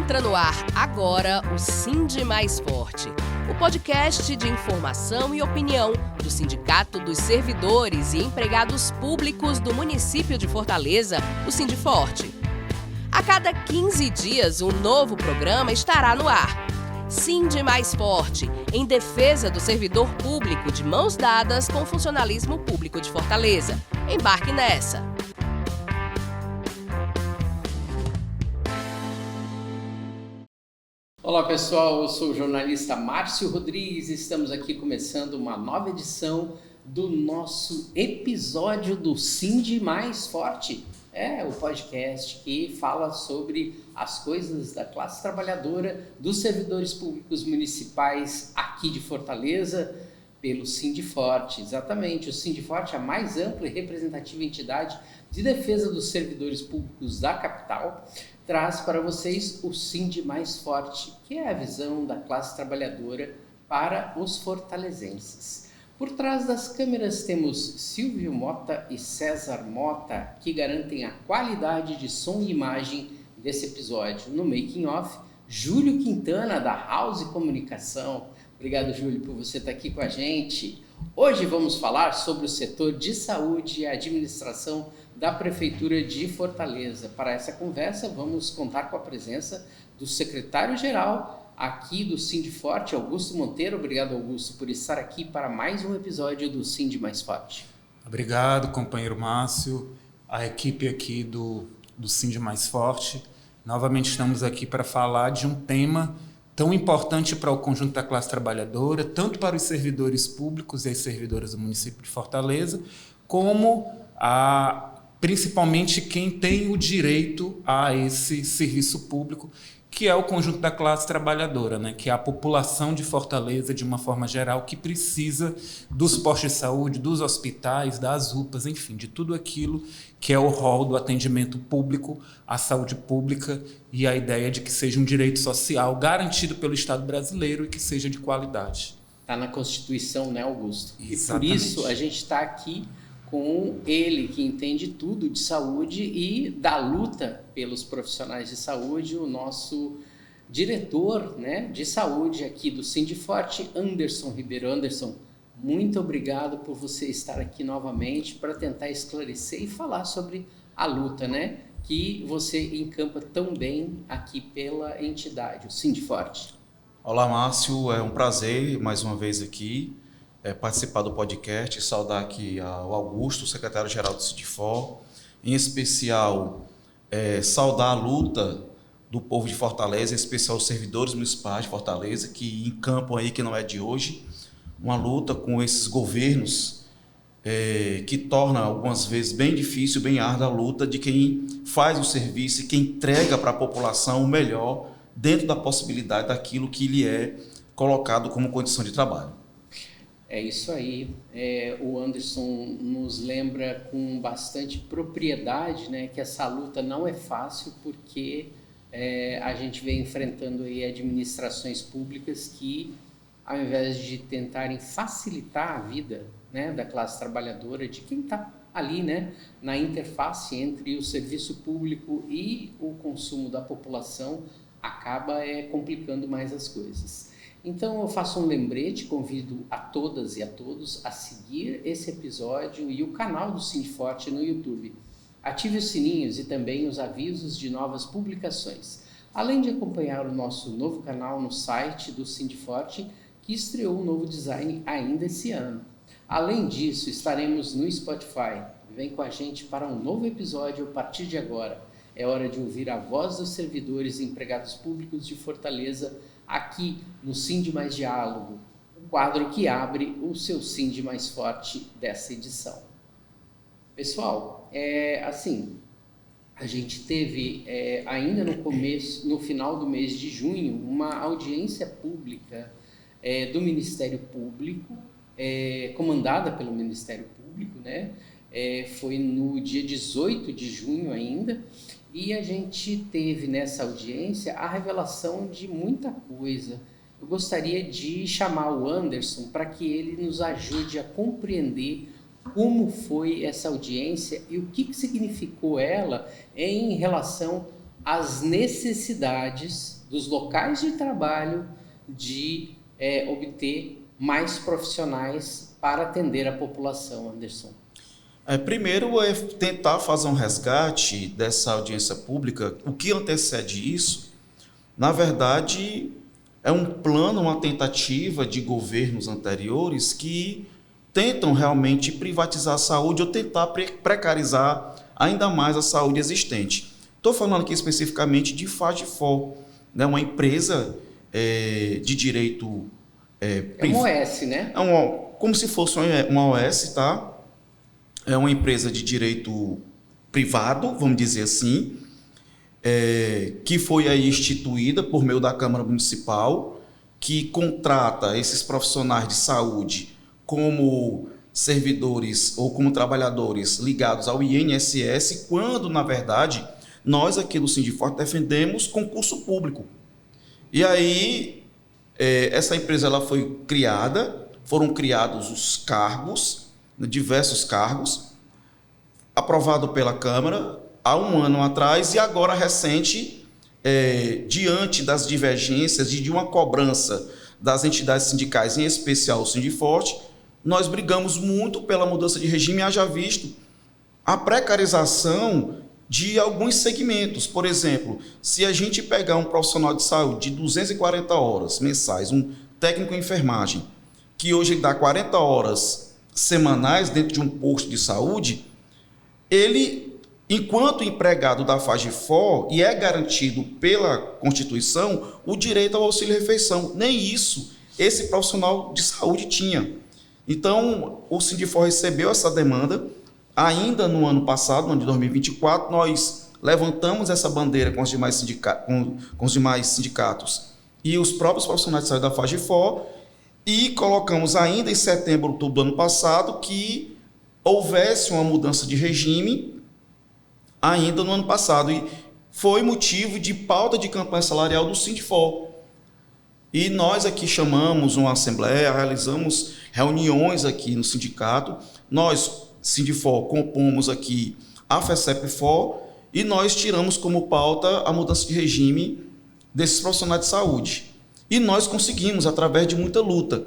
Entra no ar agora o Sindi Mais Forte, o podcast de informação e opinião do Sindicato dos Servidores e Empregados Públicos do município de Fortaleza, o Sindiforte. A cada 15 dias, um novo programa estará no ar. Sindi Mais Forte, em defesa do servidor público, de mãos dadas com o funcionalismo público de Fortaleza. Embarque nessa! Olá pessoal, eu sou o jornalista Márcio Rodrigues e estamos aqui começando uma nova edição do nosso episódio do Sindi Mais Forte. É o podcast que fala sobre as coisas da classe trabalhadora, dos servidores públicos municipais aqui de Fortaleza, pelo Sindiforte. Exatamente, o Sindiforte é a mais ampla e representativa entidade de defesa dos servidores públicos da capital, traz para vocês o Sindi Mais Forte, que é a visão da classe trabalhadora para os fortalezenses. Por trás das câmeras temos Silvio Mota e César Mota, que garantem a qualidade de som e imagem desse episódio. No Making Off, Júlio Quintana, da House Comunicação. Obrigado, Júlio, por você estar aqui com a gente. Hoje vamos falar sobre o setor de saúde e administração da Prefeitura de Fortaleza. Para essa conversa, vamos contar com a presença do secretário-geral aqui do Sindiforte, Augusto Monteiro. Obrigado, Augusto, por estar aqui para mais um episódio do Sindi Mais Forte. Obrigado, companheiro Márcio, a equipe aqui do Sindi Mais Forte. Novamente estamos aqui para falar de um tema tão importante para o conjunto da classe trabalhadora, tanto para os servidores públicos e as servidoras do município de Fortaleza, como principalmente quem tem o direito a esse serviço público, que é o conjunto da classe trabalhadora, né? Que é a população de Fortaleza, de uma forma geral, que precisa dos postos de saúde, dos hospitais, das UPAs, enfim, de tudo aquilo que é o rol do atendimento público, a saúde pública e a ideia de que seja um direito social garantido pelo Estado brasileiro e que seja de qualidade. Está na Constituição, né, Augusto? Exatamente. E por isso a gente está aqui com ele, que entende tudo de saúde e da luta pelos profissionais de saúde, o nosso diretor, né, de saúde aqui do Sindiforte, Anderson Ribeiro. Anderson, muito obrigado por você estar aqui novamente para tentar esclarecer e falar sobre a luta, né, que você encampa tão bem aqui pela entidade, o Sindiforte. Olá, Márcio, é um prazer mais uma vez aqui participar do podcast, saudar aqui ao Augusto, secretário-geral do Sindifor, em especial saudar a luta do povo de Fortaleza, em especial os servidores municipais de Fortaleza, que encampam aí, que não é de hoje, uma luta com esses governos que torna algumas vezes bem difícil, bem árdua a luta de quem faz o serviço e quem entrega para a população o melhor dentro da possibilidade daquilo que lhe é colocado como condição de trabalho. É isso aí. O Anderson nos lembra com bastante propriedade, né, que essa luta não é fácil, porque a gente vem enfrentando aí administrações públicas que, ao invés de tentarem facilitar a vida, né, da classe trabalhadora, de quem está ali, né, na interface entre o serviço público e o consumo da população, acaba complicando mais as coisas. Então eu faço um lembrete, convido a todas e a todos a seguir esse episódio e o canal do Sindiforte no YouTube. Ative os sininhos e também os avisos de novas publicações, além de acompanhar o nosso novo canal no site do Sindiforte, que estreou um novo design ainda esse ano. Além disso, estaremos no Spotify. Vem com a gente para um novo episódio a partir de agora. É hora de ouvir a voz dos servidores e empregados públicos de Fortaleza aqui no Sindi Mais Diálogo, o quadro que abre o seu Sindi Mais Forte dessa edição. Pessoal, a gente teve ainda no final do mês de junho uma audiência pública do Ministério Público, comandada pelo Ministério Público, né? Foi no dia 18 de junho ainda, e a gente teve nessa audiência a revelação de muita coisa. Eu gostaria de chamar o Anderson para que ele nos ajude a compreender como foi essa audiência e o que significou ela em relação às necessidades dos locais de trabalho de obter mais profissionais para atender a população, Anderson? Primeiro é tentar fazer um resgate dessa audiência pública. O que antecede isso, na verdade, é um plano, uma tentativa de governos anteriores que tentam realmente privatizar a saúde ou tentar precarizar ainda mais a saúde existente. Estou falando aqui especificamente de FAGFOR, né, uma empresa de direito... É uma OS, né? Como se fosse uma OS, tá? É uma empresa de direito privado, vamos dizer assim, que foi aí instituída por meio da Câmara Municipal, que contrata esses profissionais de saúde como servidores ou como trabalhadores ligados ao INSS, quando, na verdade, nós aqui no Sindiforte defendemos concurso público. E aí, essa empresa ela foi criada, foram criados os cargos, diversos cargos, aprovado pela Câmara há um ano atrás e agora recente, diante das divergências e de uma cobrança das entidades sindicais, em especial o Sindiforte, nós brigamos muito pela mudança de regime, haja visto a precarização de alguns segmentos. Por exemplo, se a gente pegar um profissional de saúde de 240 horas mensais, um técnico em enfermagem, que hoje dá 40 horas semanais dentro de um posto de saúde, ele, enquanto empregado da FAGFOR, e é garantido pela Constituição o direito ao auxílio-refeição. Nem isso esse profissional de saúde tinha. Então, o Sindifor recebeu essa demanda. Ainda no ano passado, no ano de 2024, nós levantamos essa bandeira com os demais sindicatos e os próprios profissionais de saúde da FAGFOR e colocamos ainda em setembro, outubro do ano passado, que houvesse uma mudança de regime ainda no ano passado. E foi motivo de pauta de campanha salarial do Sindifor. E nós aqui chamamos uma assembleia, realizamos reuniões aqui no sindicato. Nós, Sindifor, compomos aqui a FECEP-FOR e nós tiramos como pauta a mudança de regime desses profissionais de saúde. E nós conseguimos, através de muita luta.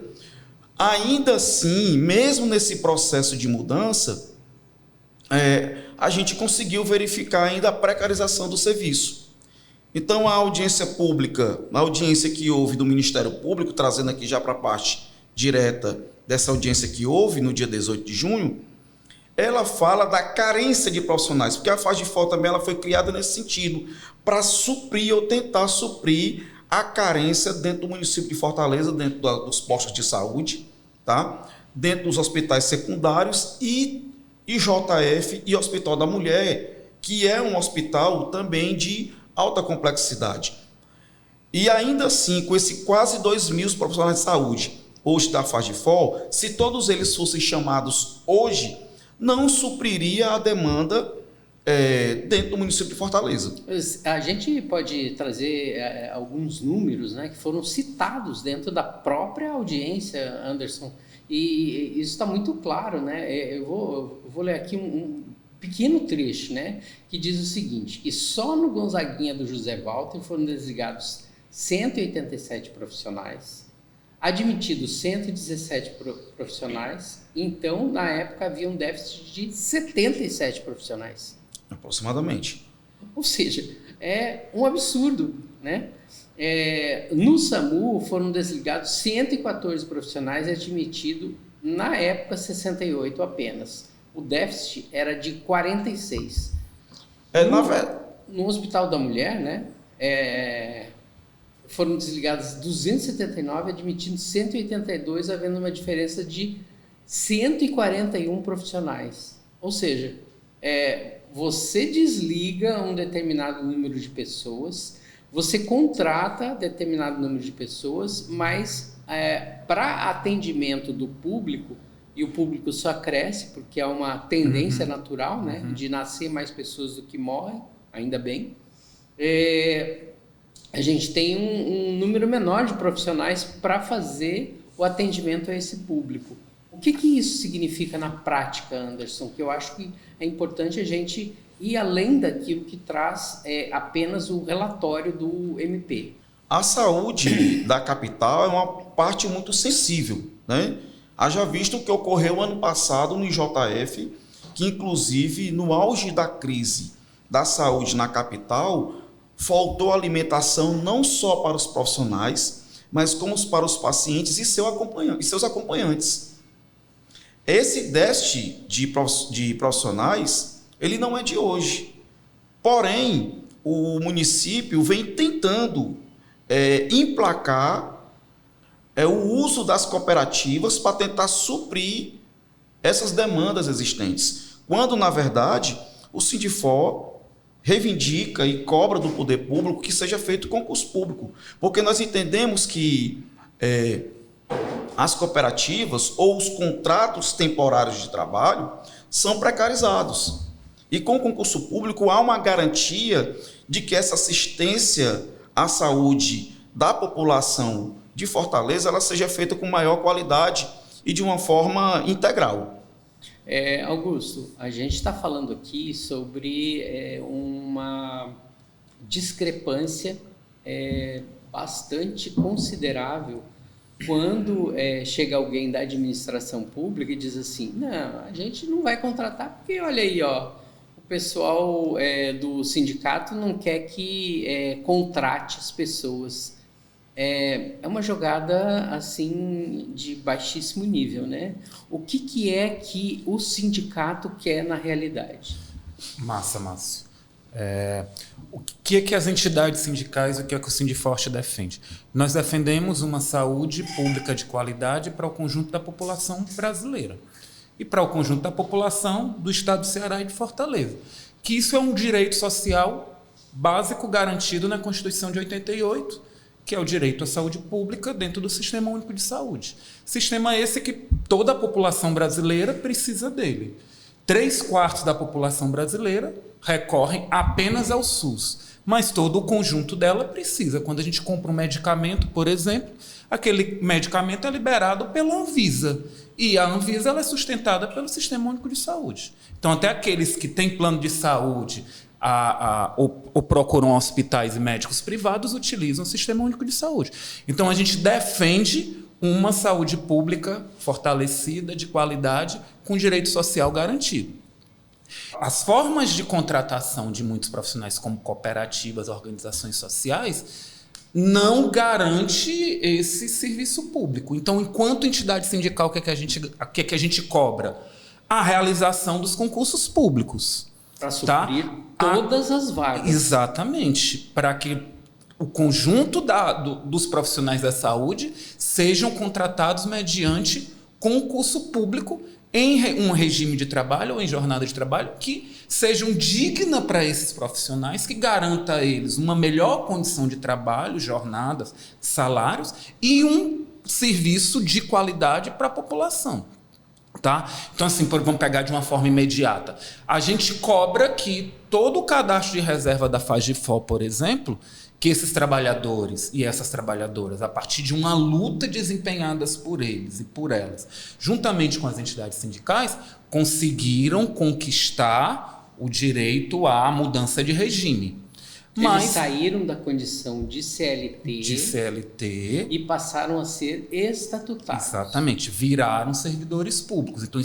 Ainda assim, mesmo nesse processo de mudança, a gente conseguiu verificar ainda a precarização do serviço. Então, a audiência pública, a audiência que houve do Ministério Público, trazendo aqui já para a parte direta dessa audiência que houve no dia 18 de junho, ela fala da carência de profissionais, porque a FAGFOR também ela foi criada nesse sentido, para suprir ou tentar suprir a carência dentro do município de Fortaleza, dentro dos postos de saúde, tá? Dentro dos hospitais secundários e IJF e Hospital da Mulher, que é um hospital também de alta complexidade. E ainda assim, com esse quase 2.000 profissionais de saúde, hoje da FAGFOR, se todos eles fossem chamados hoje, não supriria a demanda dentro do município de Fortaleza. A gente pode trazer alguns números, né, que foram citados dentro da própria audiência, Anderson, e isso está muito claro, né? Eu vou ler aqui um pequeno trecho, né, que diz o seguinte, que só no Gonzaguinha do José Walter foram desligados 187 profissionais, admitidos 117 profissionais, então, na época, havia um déficit de 77 profissionais. Aproximadamente. Ou seja, é um absurdo, né? No SAMU foram desligados 114 profissionais e admitido, na época, 68 apenas. O déficit era de 46. No Hospital da Mulher, né? Foram desligados 279, admitindo 182, havendo uma diferença de 141 profissionais. Ou seja, você desliga um determinado número de pessoas, você contrata determinado número de pessoas, mas para atendimento do público, e o público só cresce, porque é uma tendência natural, né, de nascer mais pessoas do que morrem, ainda bem, a gente tem um número menor de profissionais para fazer o atendimento a esse público. O que isso significa na prática, Anderson? Que eu acho que é importante a gente e além daquilo que traz apenas o relatório do MP. A saúde da capital é uma parte muito sensível, né? Haja visto o que ocorreu ano passado no IJF, que inclusive no auge da crise da saúde na capital, faltou alimentação não só para os profissionais, mas como para os pacientes e seus acompanhantes. Esse déficit de profissionais, ele não é de hoje. Porém, o município vem tentando emplacar o uso das cooperativas para tentar suprir essas demandas existentes. Quando, na verdade, o Sindifor reivindica e cobra do poder público que seja feito concurso público. Porque nós entendemos que as cooperativas ou os contratos temporários de trabalho são precarizados. E com o concurso público há uma garantia de que essa assistência à saúde da população de Fortaleza ela seja feita com maior qualidade e de uma forma integral. Augusto, a gente está falando aqui sobre uma discrepância bastante considerável quando chega alguém da administração pública e diz assim, não, a gente não vai contratar porque olha aí, ó, o pessoal do sindicato não quer que contrate as pessoas. É uma jogada assim de baixíssimo nível, né? O que é que o sindicato quer na realidade? Massa, Márcio. O que é que as entidades sindicais, o que é que o Sindiforte defende? Nós defendemos uma saúde pública de qualidade para o conjunto da população brasileira e para o conjunto da população do estado do Ceará e de Fortaleza. Que isso é um direito social básico garantido na Constituição de 88, que é o direito à saúde pública dentro do Sistema Único de Saúde. Sistema esse que toda a população brasileira precisa dele. 3/4 da população brasileira recorrem apenas ao SUS, mas todo o conjunto dela precisa. Quando a gente compra um medicamento, por exemplo, aquele medicamento é liberado pela Anvisa, e a Anvisa ela é sustentada pelo Sistema Único de Saúde. Então, até aqueles que têm plano de saúde ou procuram hospitais e médicos privados, utilizam o Sistema Único de Saúde. Então, a gente defende uma saúde pública fortalecida, de qualidade, com direito social garantido. As formas de contratação de muitos profissionais, como cooperativas, organizações sociais, não garante esse serviço público. Então, enquanto entidade sindical, o que é que a gente cobra? A realização dos concursos públicos. Para suprir todas as vagas. Exatamente. Para que o conjunto dos profissionais da saúde sejam contratados mediante concurso público em um regime de trabalho ou em jornada de trabalho que sejam digna para esses profissionais, que garanta a eles uma melhor condição de trabalho, jornadas, salários e um serviço de qualidade para a população. Tá? Então, assim, vamos pegar de uma forma imediata. A gente cobra que todo o cadastro de reserva da FAGIFOR, por exemplo, que esses trabalhadores e essas trabalhadoras, a partir de uma luta desempenhadas por eles e por elas, juntamente com as entidades sindicais, conseguiram conquistar o direito à mudança de regime. Eles saíram da condição de CLT e passaram a ser estatutários. Exatamente, viraram servidores públicos. Então,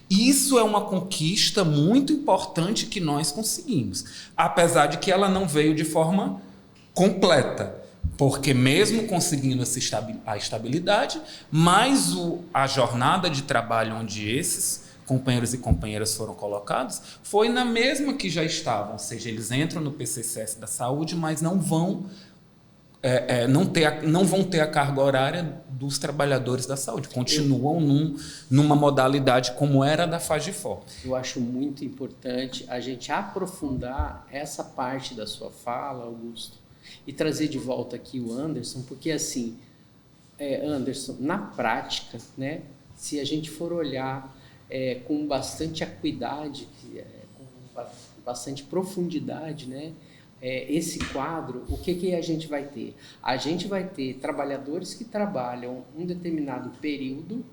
isso é uma conquista muito importante que nós conseguimos, apesar de que ela não veio de forma completa, porque mesmo conseguindo a estabilidade, mais a jornada de trabalho onde esses companheiros e companheiras foram colocados, foi na mesma que já estavam, ou seja, eles entram no PCCS da saúde, mas não vão ter a carga horária dos trabalhadores da saúde, continuam numa modalidade como era da FAGIFOR. Eu acho muito importante a gente aprofundar essa parte da sua fala, Augusto, e trazer de volta aqui o Anderson, porque assim, Anderson, na prática, né, se a gente for olhar com bastante acuidade, com bastante profundidade, né? Esse quadro, o que a gente vai ter? A gente vai ter trabalhadores que trabalham um determinado período,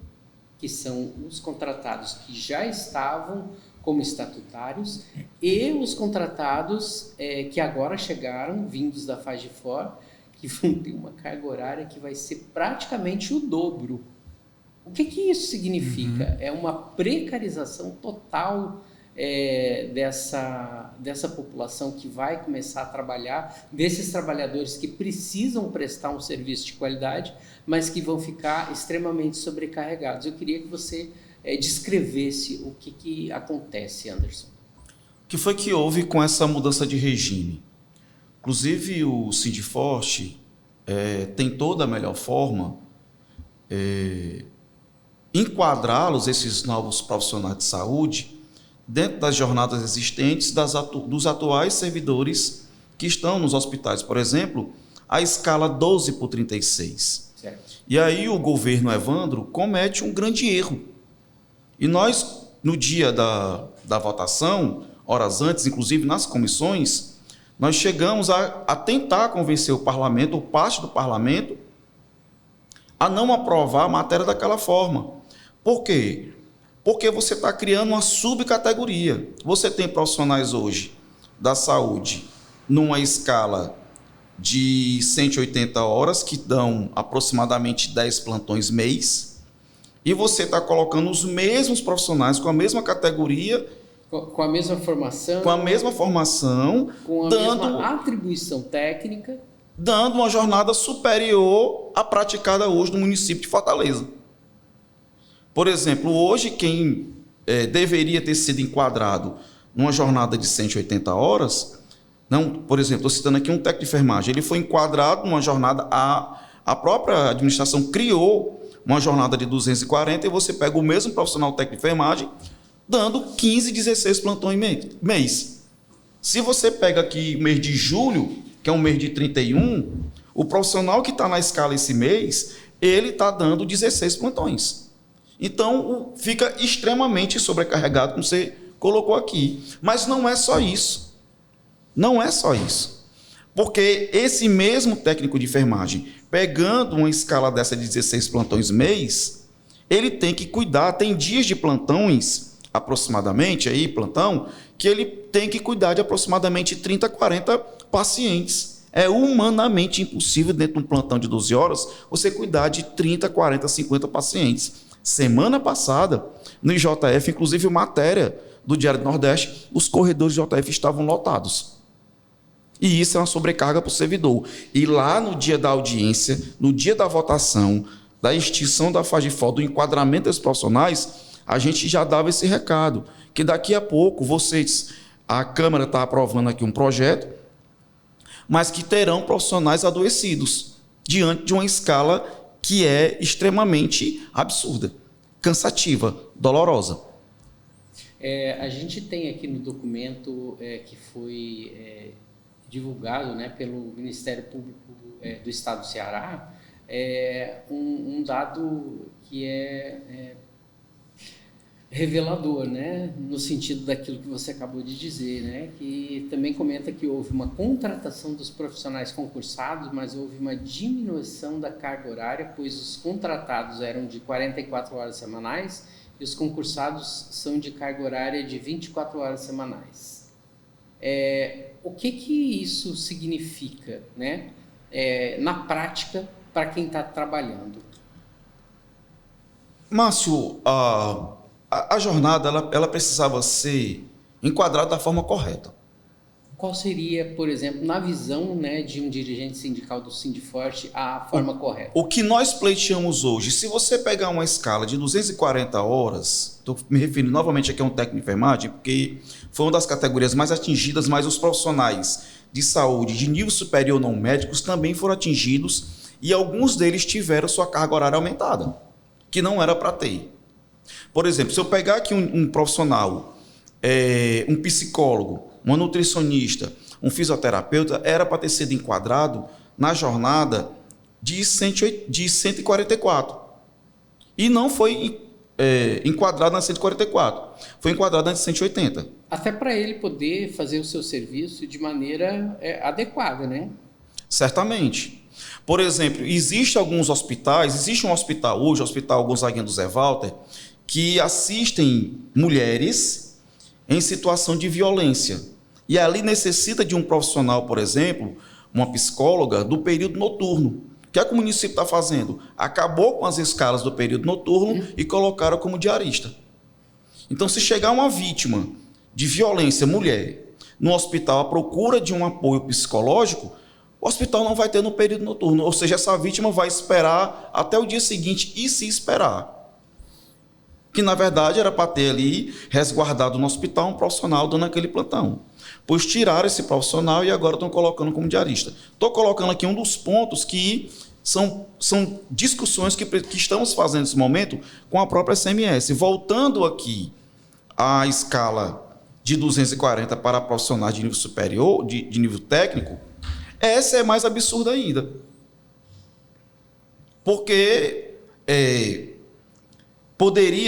que são os contratados que já estavam como estatutários, e os contratados que agora chegaram, vindos da FAGEFOR, que vão ter uma carga horária que vai ser praticamente o dobro. O que isso significa? É uma precarização total dessa população que vai começar a trabalhar, desses trabalhadores que precisam prestar um serviço de qualidade, mas que vão ficar extremamente sobrecarregados. Eu queria que você descrevesse o que acontece, Anderson. O que foi que houve com essa mudança de regime? Inclusive, o Sindforte tentou, da melhor forma, enquadrá-los, esses novos profissionais de saúde, dentro das jornadas existentes dos atuais servidores que estão nos hospitais. Por exemplo, a escala 12/36. Certo. E aí o governo Evandro comete um grande erro. E nós, no dia da votação, horas antes, inclusive nas comissões, nós chegamos a tentar convencer o parlamento, ou parte do parlamento, a não aprovar a matéria daquela forma. Por quê? Porque você está criando uma subcategoria. Você tem profissionais hoje da saúde numa escala de 180 horas, que dão aproximadamente 10 plantões mês, e você está colocando os mesmos profissionais com a mesma categoria, com a mesma formação, com a mesma mesma atribuição técnica, dando uma jornada superior à praticada hoje no município de Fortaleza. Por exemplo, hoje quem deveria ter sido enquadrado numa jornada de 180 horas, não, por exemplo, estou citando aqui um técnico de enfermagem, ele foi enquadrado numa jornada, a própria administração criou uma jornada de 240, e você pega o mesmo profissional técnico de enfermagem, dando 15, 16 plantões mês. Se você pega aqui o mês de julho, que é um mês de 31, o profissional que está na escala esse mês, ele está dando 16 plantões. Então, fica extremamente sobrecarregado, como você colocou aqui. Mas não é só isso. Não é só isso. Porque esse mesmo técnico de enfermagem, pegando uma escala dessa de 16 plantões mês, ele tem que cuidar, tem dias de plantões, aproximadamente, que ele tem que cuidar de aproximadamente 30, 40 pacientes. É humanamente impossível, dentro de um plantão de 12 horas, você cuidar de 30, 40, 50 pacientes. Semana passada, no IJF, inclusive matéria do Diário do Nordeste, os corredores de IJF estavam lotados. E isso é uma sobrecarga para o servidor. E lá no dia da audiência, no dia da votação, da extinção da FAGEFOR, do enquadramento dos profissionais, a gente já dava esse recado, que daqui a pouco a Câmara está aprovando aqui um projeto, mas que terão profissionais adoecidos, diante de uma escala que é extremamente absurda, cansativa, dolorosa. A gente tem aqui no documento que foi divulgado, né, pelo Ministério Público do Estado do Ceará, um dado que é revelador, né, no sentido daquilo que você acabou de dizer, né, que também comenta que houve uma contratação dos profissionais concursados, mas houve uma diminuição da carga horária, pois os contratados eram de 44 horas semanais e os concursados são de carga horária de 24 horas semanais. O que isso significa, né, na prática para quem está trabalhando? Márcio, a jornada ela precisava ser enquadrada da forma correta. Qual seria, por exemplo, na visão, né, de um dirigente sindical do Sindforte, a forma correta? O que nós pleiteamos hoje, se você pegar uma escala de 240 horas, estou me referindo novamente aqui a um técnico de enfermagem, porque foi uma das categorias mais atingidas, mas os profissionais de saúde de nível superior não médicos também foram atingidos, e alguns deles tiveram sua carga horária aumentada, que não era para ter. Por exemplo, se eu pegar aqui um profissional, um psicólogo, uma nutricionista, um fisioterapeuta, era para ter sido enquadrado na jornada de 144. E não foi enquadrado na 144, foi enquadrado na 180. Até para ele poder fazer o seu serviço de maneira adequada, né? Certamente. Por exemplo, existe um hospital hoje, o Hospital Gonzaguinha do Zé Walter, que assistem mulheres em situação de violência. E ali necessita de um profissional, por exemplo, uma psicóloga, do período noturno. O que é que o município está fazendo? Acabou com as escalas do período noturno e colocaram como diarista. Então, se chegar uma vítima de violência, mulher, no hospital à procura de um apoio psicológico, o hospital não vai ter no período noturno. Ou seja, essa vítima vai esperar até o dia seguinte, e se esperar. Que, na verdade, era para ter ali, resguardado no hospital, um profissional dando aquele plantão. Pois tiraram esse profissional e agora estão colocando como diarista. Estou colocando aqui um dos pontos que são discussões que estamos fazendo nesse momento com a própria SMS. Voltando aqui à escala de 240 para profissionais de nível superior, de nível técnico, essa é mais absurda ainda. Porque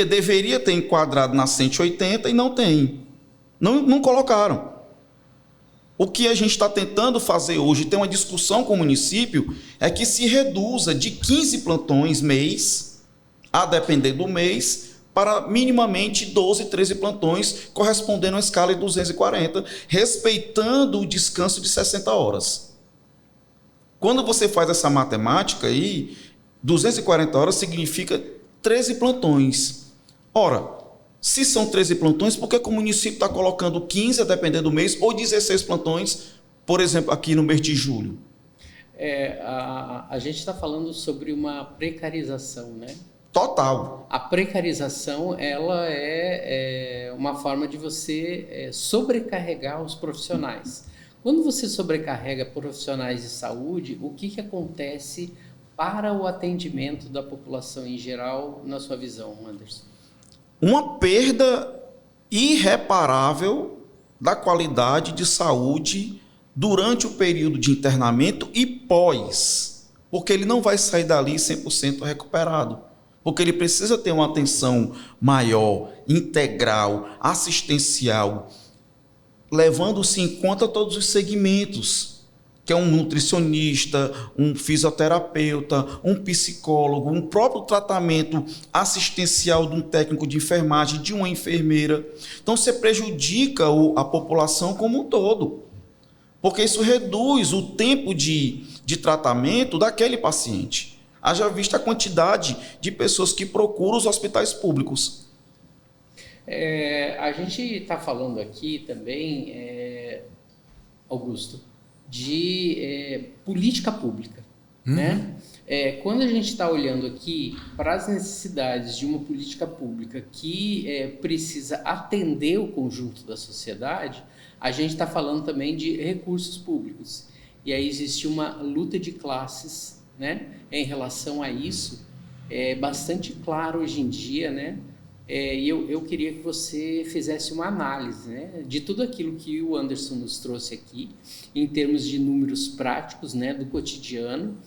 deveria ter enquadrado na 180 e não tem. Não colocaram. O que a gente está tentando fazer hoje, ter uma discussão com o município, é que se reduza de 15 plantões mês, a depender do mês, para minimamente 12, 13 plantões, correspondendo à escala de 240, respeitando o descanso de 60 horas. Quando você faz essa matemática aí, 240 horas significa 13 plantões. Ora, se são 13 plantões, por que o município está colocando 15, a depender do mês, ou 16 plantões, por exemplo, aqui no mês de julho? A gente está falando sobre uma precarização, né? Total. A precarização, ela é uma forma de você sobrecarregar os profissionais. Quando você sobrecarrega profissionais de saúde, o que acontece para o atendimento da população em geral, na sua visão, Anderson? Uma perda irreparável da qualidade de saúde durante o período de internamento e pós, porque ele não vai sair dali 100% recuperado, porque ele precisa ter uma atenção maior, integral, assistencial, levando-se em conta todos os segmentos, que é um nutricionista, um fisioterapeuta, um psicólogo, um próprio tratamento assistencial de um técnico de enfermagem, de uma enfermeira. Então, você prejudica a população como um todo, porque isso reduz o tempo de tratamento daquele paciente. Haja vista a quantidade de pessoas que procuram os hospitais públicos. A gente está falando aqui também, Augusto, de política pública, né? Quando a gente está olhando aqui para as necessidades de uma política pública que precisa atender o conjunto da sociedade, a gente está falando também de recursos públicos. E aí existe uma luta de classes, né? Em relação a isso, é bastante claro hoje em dia, né? E eu queria que você fizesse uma análise, né, de tudo aquilo que o Anderson nos trouxe aqui, em termos de números práticos, né, do cotidiano,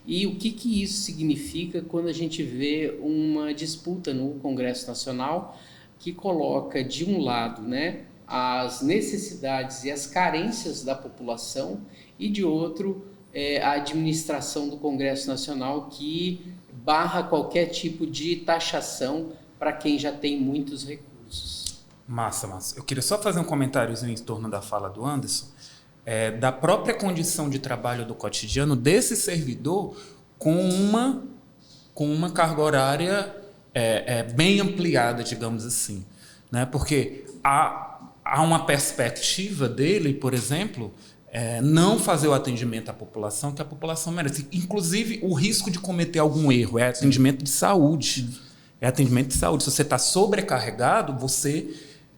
e o que isso significa quando a gente vê uma disputa no Congresso Nacional que coloca, de um lado, né, as necessidades e as carências da população, e de outro, a administração do Congresso Nacional que barra qualquer tipo de taxação para quem já tem muitos recursos. Massa. Eu queria só fazer um comentáriozinho em torno da fala do Anderson, da própria condição de trabalho do cotidiano desse servidor com uma carga horária bem ampliada, digamos assim, né? Porque há uma perspectiva dele, por exemplo, não fazer o atendimento à população que a população merece. Inclusive, o risco de cometer algum erro é atendimento de saúde. É atendimento de saúde. Se você está sobrecarregado,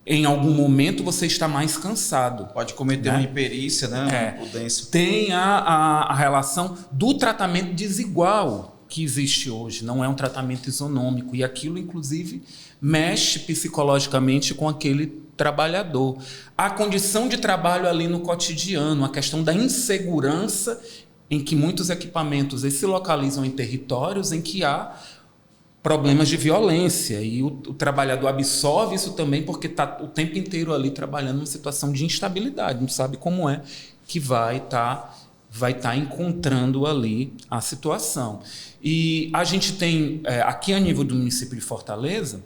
em algum momento, você está mais cansado. Pode cometer uma imperícia, né? Uma imprudência. Tem a relação do tratamento desigual que existe hoje. Não é um tratamento isonômico. E aquilo, inclusive, mexe psicologicamente com aquele trabalhador. A condição de trabalho ali no cotidiano, a questão da insegurança em que muitos equipamentos se localizam em territórios em que há problemas de violência, e o trabalhador absorve isso também porque está o tempo inteiro ali trabalhando numa situação de instabilidade, não sabe como é que vai estar encontrando ali a situação. E a gente tem, aqui a nível do município de Fortaleza,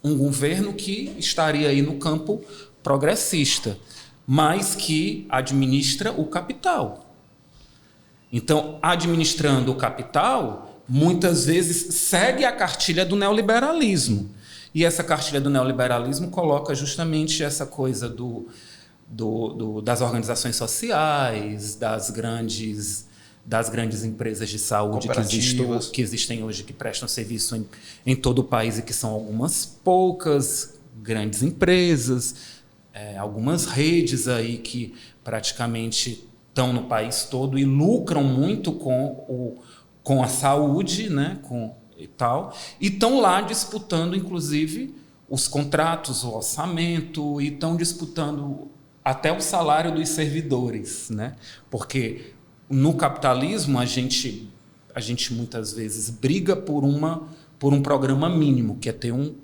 um governo que estaria aí no campo progressista, mas que administra o capital. Então, administrando o capital, muitas vezes segue a cartilha do neoliberalismo. E essa cartilha do neoliberalismo coloca justamente essa coisa das organizações sociais, das grandes empresas de saúde que existem hoje, que prestam serviço em todo o país e que são algumas poucas grandes empresas, algumas redes aí que praticamente estão no país todo e lucram muito com a saúde, né, e tal, e estão lá disputando, inclusive, os contratos, o orçamento, e estão disputando até o salário dos servidores, né? Porque no capitalismo a gente muitas vezes briga por um programa mínimo, que é ter um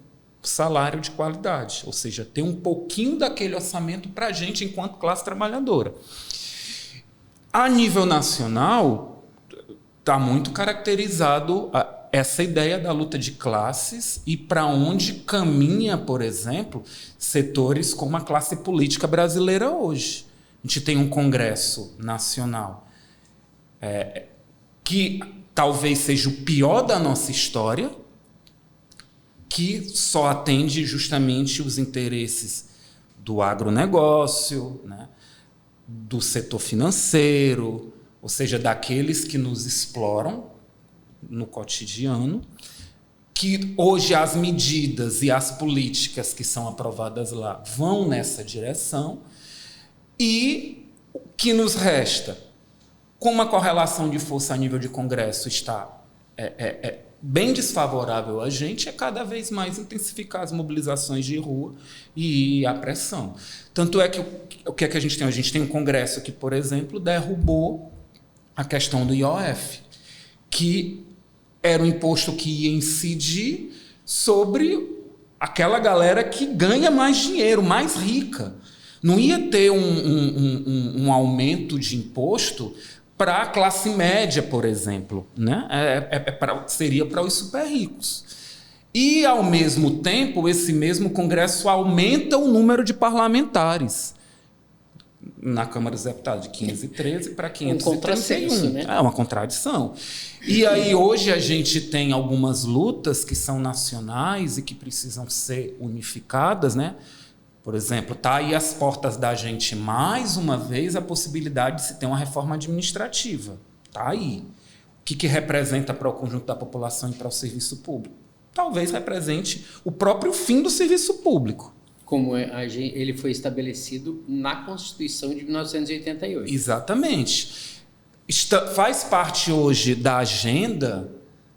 salário de qualidade, ou seja, ter um pouquinho daquele orçamento para a gente enquanto classe trabalhadora. A nível nacional, está muito caracterizado essa ideia da luta de classes e para onde caminha, por exemplo, setores como a classe política brasileira hoje. A gente tem um Congresso Nacional que talvez seja o pior da nossa história, que só atende justamente os interesses do agronegócio, né, do setor financeiro, ou seja, daqueles que nos exploram no cotidiano, que hoje as medidas e as políticas que são aprovadas lá vão nessa direção, e o que nos resta? Como a correlação de força a nível de Congresso está bem desfavorável a gente, é cada vez mais intensificar as mobilizações de rua e a pressão. Tanto é que o que é que a gente tem? A gente tem um Congresso que, por exemplo, derrubou a questão do IOF, que era um imposto que ia incidir sobre aquela galera que ganha mais dinheiro, mais rica. Não ia ter um aumento de imposto para a classe média, por exemplo, né? Seria para os super ricos. E, ao mesmo tempo, esse mesmo Congresso aumenta o número de parlamentares na Câmara dos Deputados, de 513 para 531. Contrassenso, né? É uma contradição. E aí, hoje, a gente tem algumas lutas que são nacionais e que precisam ser unificadas, né? Por exemplo, está aí às portas da gente, mais uma vez, a possibilidade de se ter uma reforma administrativa. Está aí. O que representa para o conjunto da população e para o serviço público? Talvez represente o próprio fim do serviço público. Como ele foi estabelecido na Constituição de 1988. Exatamente. Faz parte hoje da agenda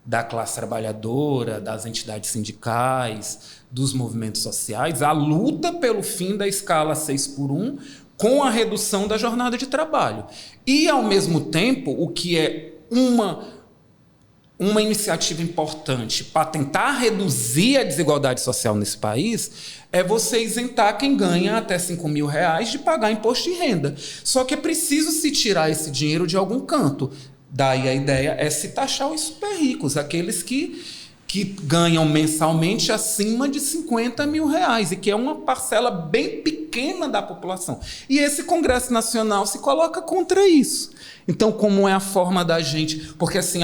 da classe trabalhadora, das entidades sindicais, dos movimentos sociais, a luta pelo fim da escala 6x1 com a redução da jornada de trabalho. E, ao mesmo tempo, o que é uma iniciativa importante para tentar reduzir a desigualdade social nesse país é você isentar quem ganha até R$5.000 de pagar imposto de renda. Só que é preciso se tirar esse dinheiro de algum canto. Daí a ideia é se taxar os super ricos, aqueles que ganham mensalmente acima de R$50.000, e que é uma parcela bem pequena da população. E esse Congresso Nacional se coloca contra isso. Então, como é a forma da gente... Porque, assim,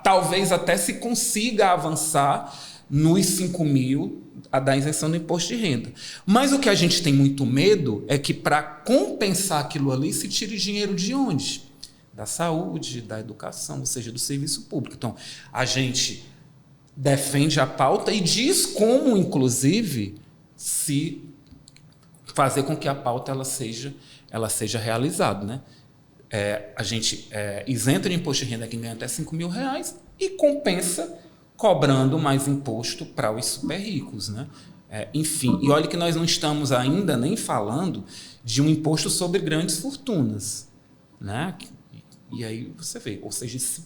talvez até se consiga avançar nos 5.000 da isenção do imposto de renda. Mas o que a gente tem muito medo é que, para compensar aquilo ali, se tire dinheiro de onde? Da saúde, da educação, ou seja, do serviço público. Então, a gente defende a pauta e diz como, inclusive, se fazer com que a pauta ela seja realizada, né? A gente isenta de imposto de renda quem ganha até R$5.000 e compensa cobrando mais imposto para os super ricos, né? Enfim, e olha que nós não estamos ainda nem falando de um imposto sobre grandes fortunas, né? E aí você vê, ou seja, esse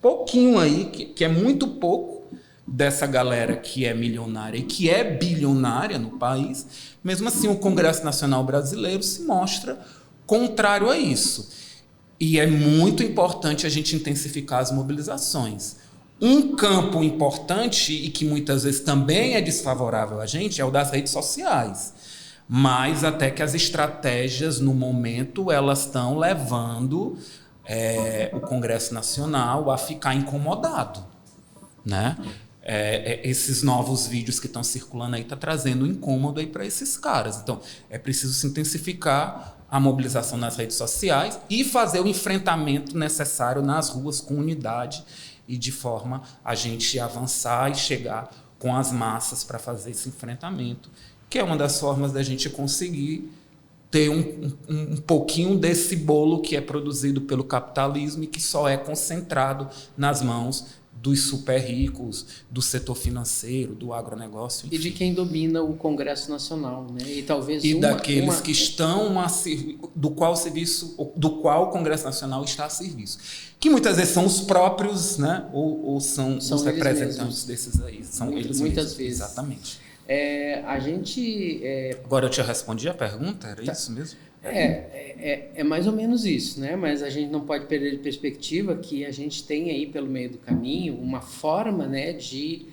pouquinho aí, que é muito pouco dessa galera que é milionária e que é bilionária no país, mesmo assim o Congresso Nacional Brasileiro se mostra contrário a isso. E é muito importante a gente intensificar as mobilizações. Um campo importante e que muitas vezes também é desfavorável a gente é o das redes sociais. Mas até que as estratégias, no momento, elas estão levando o Congresso Nacional a ficar incomodado, né? Esses novos vídeos que estão circulando aí estão trazendo incômodo aí para esses caras. Então, é preciso se intensificar a mobilização nas redes sociais e fazer o enfrentamento necessário nas ruas com unidade e de forma a gente avançar e chegar com as massas para fazer esse enfrentamento, que é uma das formas da gente conseguir ter um pouquinho desse bolo que é produzido pelo capitalismo e que só é concentrado nas mãos dos super ricos, do setor financeiro, do agronegócio. Enfim. E de quem domina o Congresso Nacional, né? E talvez daqueles que estão do qual o Congresso Nacional está a serviço. Que muitas vezes são os próprios, né? Ou são os representantes desses aí. São eles muitas mesmos. vezes. Exatamente. A gente... Agora eu te respondi a pergunta? Era isso mesmo? É mais ou menos isso, né? Mas a gente não pode perder de perspectiva que a gente tem aí pelo meio do caminho uma forma, né, de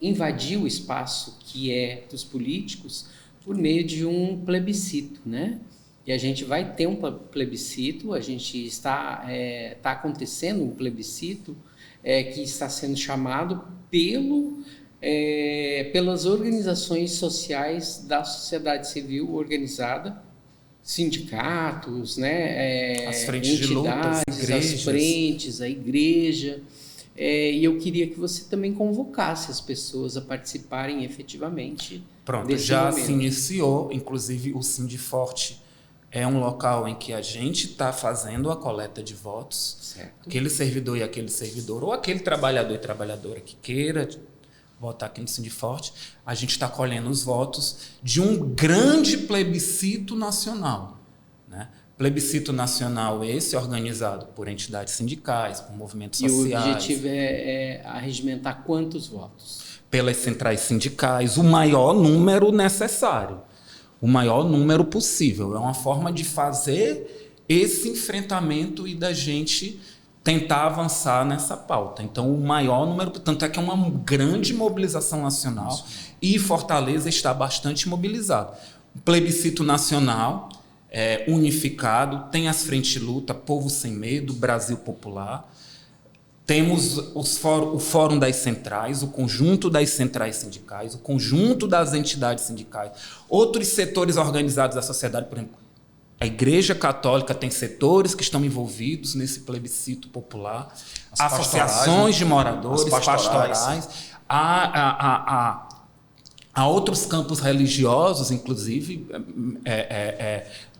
invadir o espaço que é dos políticos por meio de um plebiscito, né? E a gente vai ter um plebiscito, a gente está acontecendo um plebiscito que está sendo chamado pelas organizações sociais da sociedade civil organizada, sindicatos, né, as frentes de luta, as frentes, a igreja. E eu queria que você também convocasse as pessoas a participarem efetivamente. Pronto, já se iniciou, inclusive o Sindiforte é um local em que a gente está fazendo a coleta de votos. Certo. Aquele servidor e aquele servidor, ou aquele trabalhador e trabalhadora que queira votar aqui no Sindiforte, a gente está colhendo os votos de um grande plebiscito nacional, né? Plebiscito nacional esse organizado por entidades sindicais, por movimentos sociais. E o objetivo é arregimentar quantos votos? Pelas centrais sindicais, o maior número necessário, o maior número possível. É uma forma de fazer esse enfrentamento e da gente tentar avançar nessa pauta. Então, o maior número... Tanto é que é uma grande mobilização nacional e Fortaleza está bastante mobilizado. O plebiscito nacional unificado, tem as frentes de luta, Povo Sem Medo, Brasil Popular, temos o Fórum das Centrais, o conjunto das centrais sindicais, o conjunto das entidades sindicais, outros setores organizados da sociedade, por exemplo, a Igreja Católica tem setores que estão envolvidos nesse plebiscito popular, associações de moradores, pastorais, há outros campos religiosos, inclusive,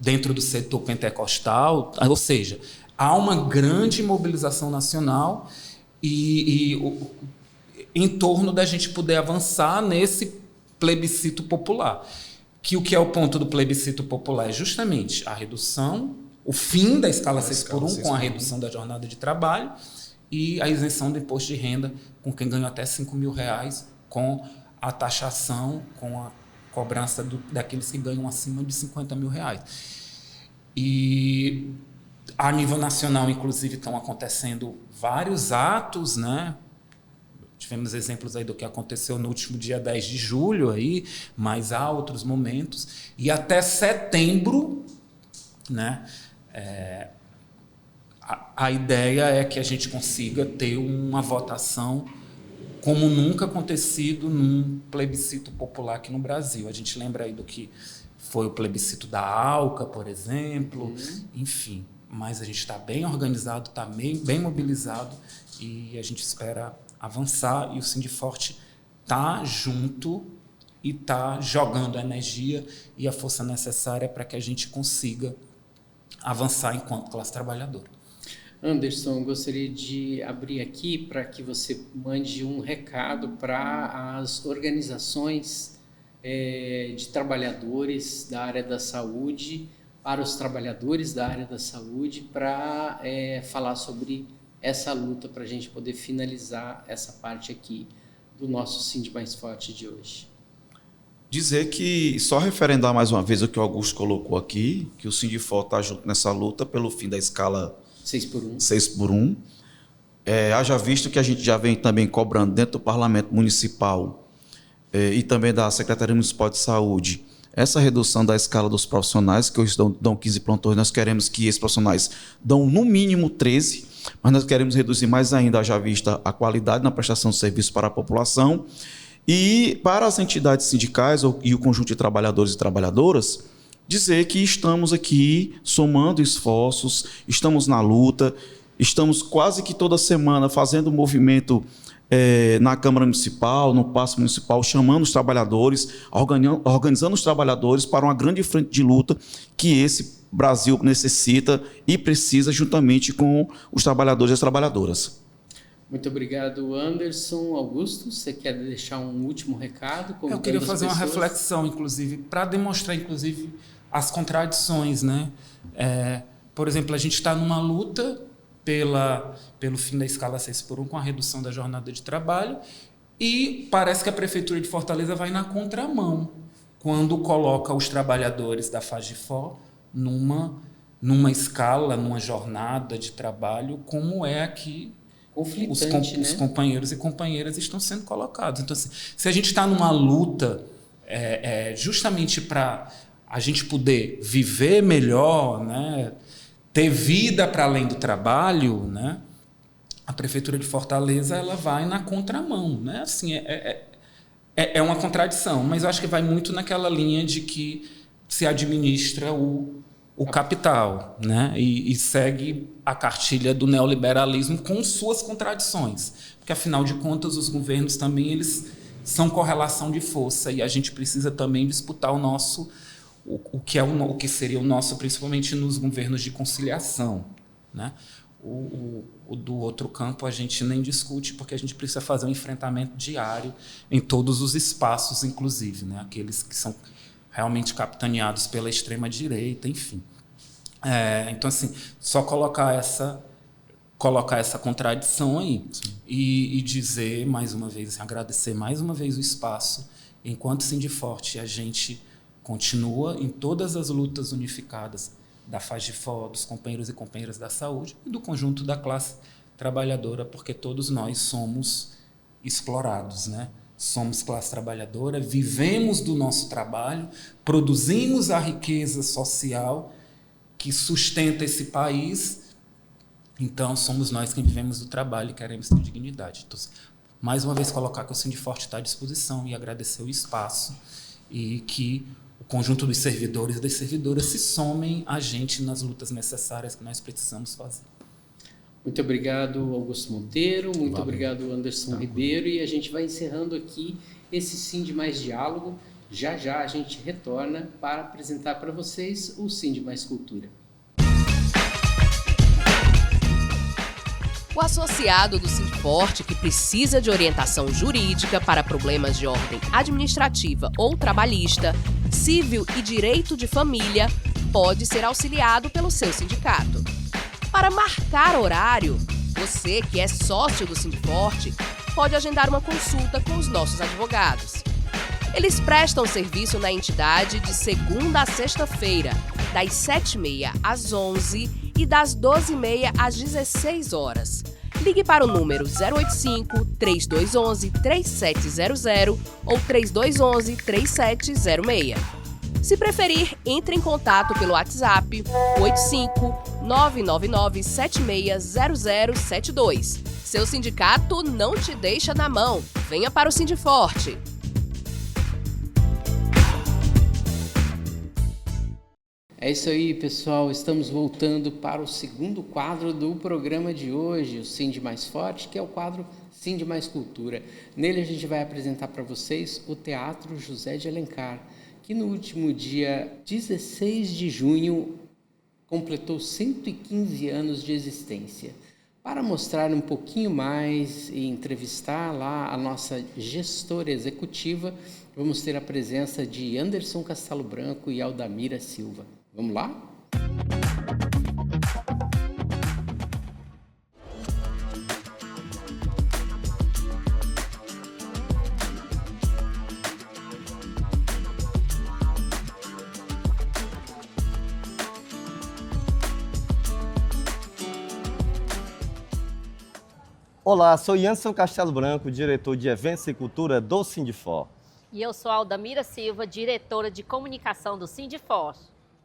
dentro do setor pentecostal, ou seja, há uma grande mobilização nacional em torno da gente poder avançar nesse plebiscito popular. Que o que é o ponto do plebiscito popular é justamente a redução, o fim da escala 6x1 com a redução da jornada de trabalho e a isenção do imposto de renda com quem ganha até R$5.000, com a taxação, com a cobrança daqueles que ganham acima de R$50.000. E a nível nacional, inclusive, estão acontecendo vários atos, né? Tivemos exemplos aí do que aconteceu no último dia 10 de julho, aí, mas há outros momentos. E até setembro, né, a ideia é que a gente consiga ter uma votação como nunca acontecido num plebiscito popular aqui no Brasil. A gente lembra aí do que foi o plebiscito da ALCA, por exemplo, enfim. Mas a gente está bem organizado, está bem mobilizado e a gente espera avançar, e o Sindiforte está junto e está jogando a energia e a força necessária para que a gente consiga avançar enquanto classe trabalhadora. Anderson, gostaria de abrir aqui para que você mande um recado para as organizações de trabalhadores da área da saúde, para os trabalhadores da área da saúde, para falar sobre essa luta, para a gente poder finalizar essa parte aqui do nosso Sind Mais Forte de hoje. Dizer que, só referendar mais uma vez o que o Augusto colocou aqui, que o Sindiforte está junto nessa luta pelo fim da escala 6x1. 6x1. Haja visto que a gente já vem também cobrando dentro do Parlamento Municipal e também da Secretaria Municipal de Saúde essa redução da escala dos profissionais, que hoje dão 15 plantões. Nós queremos que esses profissionais dão no mínimo 13, mas nós queremos reduzir mais ainda, haja vista a qualidade na prestação de serviço para a população. E para as entidades sindicais e o conjunto de trabalhadores e trabalhadoras, dizer que estamos aqui somando esforços, estamos na luta, estamos quase que toda semana fazendo movimento na Câmara Municipal, no Paço Municipal, chamando os trabalhadores, organizando os trabalhadores para uma grande frente de luta que esse Brasil necessita e precisa, juntamente com os trabalhadores e as trabalhadoras. Muito obrigado, Anderson. Augusto, você quer deixar um último recado? Eu queria fazer uma reflexão, inclusive, para demonstrar, inclusive, as contradições, né? Por exemplo, a gente está numa luta pelo fim da escala 6x1 com a redução da jornada de trabalho e parece que a Prefeitura de Fortaleza vai na contramão quando coloca os trabalhadores da FAGEFOR numa escala, numa jornada de trabalho como é aqui os companheiros e companheiras estão sendo colocados. Então, assim, se a gente está numa luta justamente para a gente poder viver melhor, né, ter vida para além do trabalho, né, a Prefeitura de Fortaleza ela vai na contramão. Né? Assim, é uma contradição, mas eu acho que vai muito naquela linha de que se administra o capital, né? E segue a cartilha do neoliberalismo com suas contradições, porque afinal de contas os governos também eles são correlação de força e a gente precisa também disputar o que seria o nosso, principalmente nos governos de conciliação, né? O do outro campo a gente nem discute porque a gente precisa fazer um enfrentamento diário em todos os espaços, inclusive, né? Aqueles que são realmente capitaneados pela extrema-direita, enfim. Então, assim, só colocar essa contradição aí e dizer, mais uma vez, assim, agradecer mais uma vez o espaço. Enquanto Sindiforte, a gente continua em todas as lutas unificadas da FAGEFOR, dos companheiros e companheiras da saúde e do conjunto da classe trabalhadora, porque todos nós somos explorados, né? Somos classe trabalhadora, vivemos do nosso trabalho, produzimos a riqueza social que sustenta esse país, então somos nós quem vivemos do trabalho e queremos ter dignidade. Então, mais uma vez, colocar que o Sindiforte está à disposição e agradecer o espaço e que o conjunto dos servidores e das servidoras se somem a gente nas lutas necessárias que nós precisamos fazer. Muito obrigado, Augusto Monteiro. Muito obrigado, Anderson Ribeiro. E a gente vai encerrando aqui esse Sind Mais Diálogo. Já já a gente retorna para apresentar para vocês o Sind Mais Cultura. O associado do Sindiforte que precisa de orientação jurídica para problemas de ordem administrativa ou trabalhista, civil e direito de família pode ser auxiliado pelo seu sindicato. Para marcar horário, você que é sócio do Sindiforte pode agendar uma consulta com os nossos advogados. Eles prestam serviço na entidade de segunda a sexta-feira, das 7h30 às 11h e das 12h30 às 16 horas. Ligue para o número 085-3211-3700 ou 3211-3706. Se preferir, entre em contato pelo WhatsApp 85-999-760072. Seu sindicato não te deixa na mão. Venha para o Sindiforte. É isso aí, pessoal. Estamos voltando para o segundo quadro do programa de hoje, o Sind Mais Forte, que é o quadro Sind Mais Cultura. Nele a gente vai apresentar para vocês o Teatro José de Alencar, que no último dia 16 de junho completou 115 anos de existência. Para mostrar um pouquinho mais e entrevistar lá a nossa gestora executiva, vamos ter a presença de Anderson Castelo Branco e Aldamira Silva. Vamos lá? Olá, sou Janson Castelo Branco, diretor de Eventos e Cultura do Sindifor. E eu sou Aldamira Silva, diretora de comunicação do Sindifor.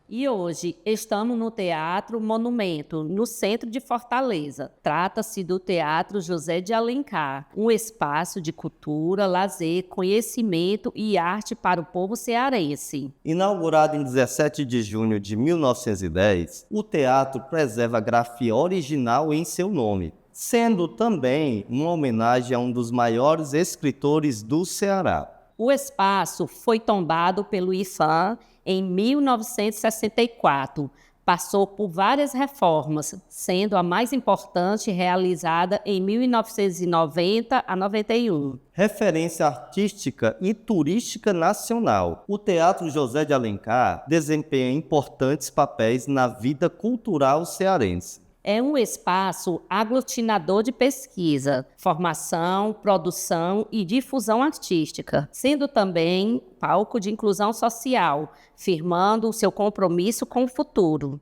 E hoje estamos no Teatro Monumento, no centro de Fortaleza. Trata-se do Teatro José de Alencar, um espaço de cultura, lazer, conhecimento e arte para o povo cearense. Inaugurado em 17 de junho de 1910, o teatro preserva a grafia original em seu nome, sendo também uma homenagem a um dos maiores escritores do Ceará. O espaço foi tombado pelo IFAM em 1964. Passou por várias reformas, sendo a mais importante realizada em 1990 a 91. Referência artística e turística nacional, o Teatro José de Alencar desempenha importantes papéis na vida cultural cearense. É um espaço aglutinador de pesquisa, formação, produção e difusão artística, sendo também palco de inclusão social, firmando o seu compromisso com o futuro.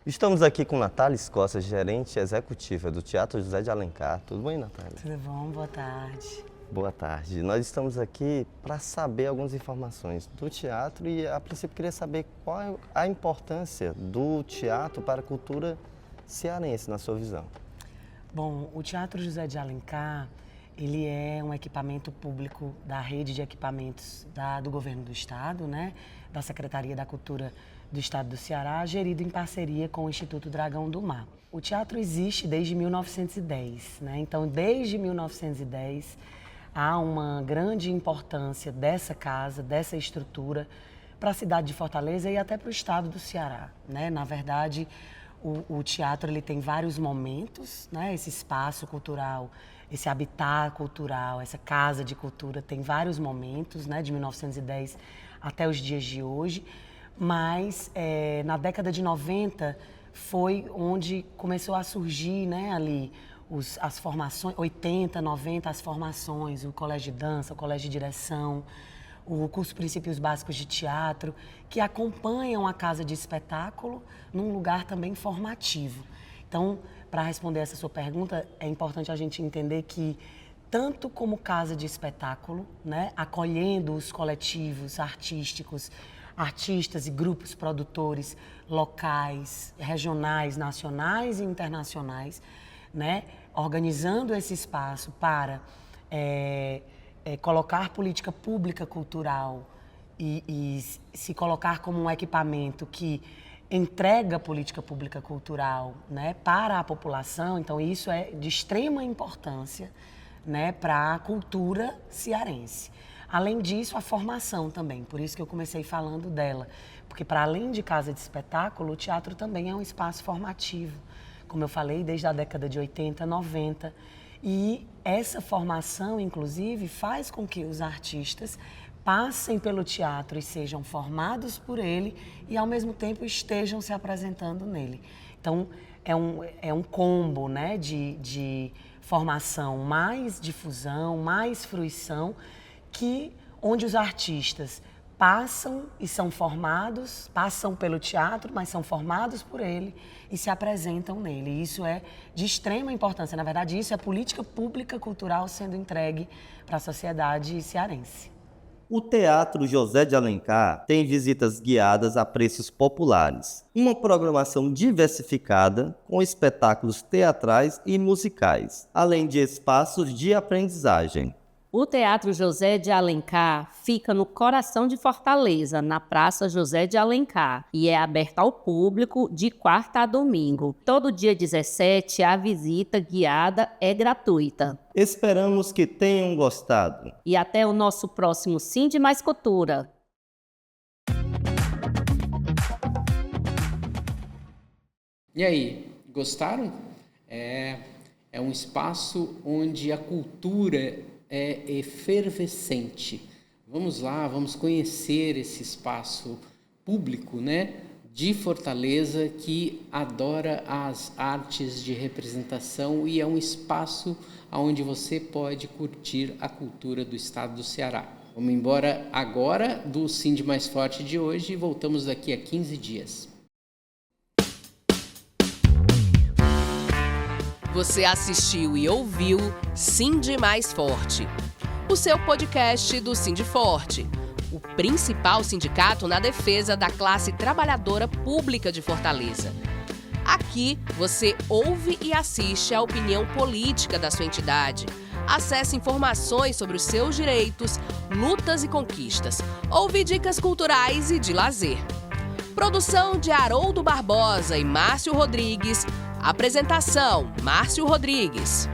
Estamos aqui com Natália Escosta, gerente executiva do Teatro José de Alencar. Tudo bem, Natália? Tudo bom? Boa tarde. Boa tarde. Nós estamos aqui para saber algumas informações do teatro e, a princípio, queria saber qual é a importância do teatro para a cultura cearense, na sua visão. Bom, o Teatro José de Alencar, ele é um equipamento público da rede de equipamentos do Governo do Estado, né, da Secretaria da Cultura do Estado do Ceará, gerido em parceria com o Instituto Dragão do Mar. O teatro existe desde 1910, né? Então, desde 1910, há uma grande importância dessa casa, dessa estrutura, para a cidade de Fortaleza e até para o estado do Ceará, né? Na verdade, o teatro ele tem vários momentos, né? Esse espaço cultural, esse habitat cultural, essa casa de cultura tem vários momentos, né? De 1910 até os dias de hoje, mas na década de 90 foi onde começou a surgir, né, ali as formações, 80, 90, as formações, o colégio de dança, o colégio de direção, o curso Princípios Básicos de Teatro, que acompanham a casa de espetáculo num lugar também formativo. Então, para responder essa sua pergunta, é importante a gente entender que, tanto como casa de espetáculo, né, acolhendo os coletivos artísticos, artistas e grupos produtores locais, regionais, nacionais e internacionais, né, organizando esse espaço para colocar política pública cultural e se colocar como um equipamento que entrega política pública cultural, né, para a população. Então, isso é de extrema importância, né, para a cultura cearense. Além disso, a formação também, por isso que eu comecei falando dela, porque para além de casa de espetáculo, o teatro também é um espaço formativo, como eu falei, desde a década de 80, 90, e essa formação, inclusive, faz com que os artistas passem pelo teatro e sejam formados por ele e, ao mesmo tempo, estejam se apresentando nele. Então, é um combo, né, de formação, mais difusão, mais fruição, onde os artistas passam e são formados, passam pelo teatro, mas são formados por ele e se apresentam nele. E isso é de extrema importância. Na verdade, isso é política pública cultural sendo entregue para a sociedade cearense. O Teatro José de Alencar tem visitas guiadas a preços populares, uma programação diversificada com espetáculos teatrais e musicais, além de espaços de aprendizagem. O Teatro José de Alencar fica no coração de Fortaleza, na Praça José de Alencar, e é aberto ao público de quarta a domingo. Todo dia 17, a visita guiada é gratuita. Esperamos que tenham gostado. E até o nosso próximo Sind Mais Cultura. E aí, gostaram? É um espaço onde a cultura é efervescente. Vamos lá, vamos conhecer esse espaço público, né, de Fortaleza, que adora as artes de representação e é um espaço onde você pode curtir a cultura do estado do Ceará. Vamos embora agora do Sind Mais Forte de hoje e voltamos daqui a 15 dias. Você assistiu e ouviu Sindi Mais Forte, o seu podcast do Sindiforte, o principal sindicato na defesa da classe trabalhadora pública de Fortaleza. Aqui você ouve e assiste a opinião política da sua entidade. Acesse informações sobre os seus direitos, lutas e conquistas. Ouve dicas culturais e de lazer. Produção de Haroldo Barbosa e Márcio Rodrigues. Apresentação: Márcio Rodrigues.